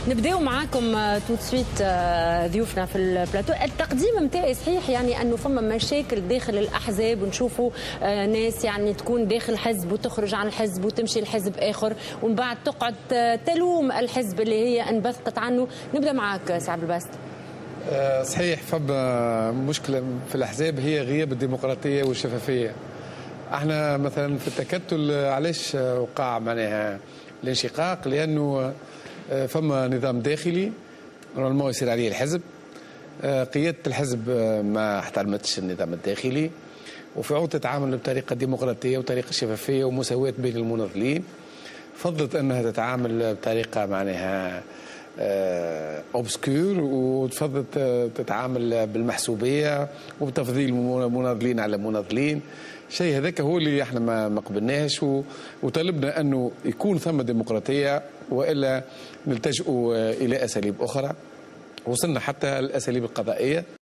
نبداو معاكم تو سويت ضيوفنا في البلاتو. التقديم نتاعي صحيح يعني انه فما مشاكل داخل الاحزاب، ونشوفوا ناس يعني تكون داخل حزب وتخرج عن الحزب وتمشي لحزب اخر، ومن بعد تقعد تلوم الحزب اللي هي انبثقت عنه. نبدا معاك سي عبد الباسط. صحيح، فما مشكله في الاحزاب هي غياب الديمقراطيه والشفافيه. احنا مثلا في التكتل علاش وقع معناها الانشقاق؟ لانه فما نظام داخلي نورمالمون يصير عليه الحزب، قياده الحزب ما احترمتش النظام الداخلي، وفي عود تتعامل بطريقه ديمقراطيه وطريقه شفافيه ومساواه بين المناضلين، فضلت انها تتعامل بطريقه معناها اوبسكور، وتفضلت تتعامل بالمحسوبيه وبتفضيل مناضلين على مناضلين. شيء هذاك هو اللي احنا ما قبلناهش، وطلبنا انه يكون ثم ديمقراطيه، والا نلتجئوا الى اساليب اخرى. وصلنا حتى الاساليب القضائيه.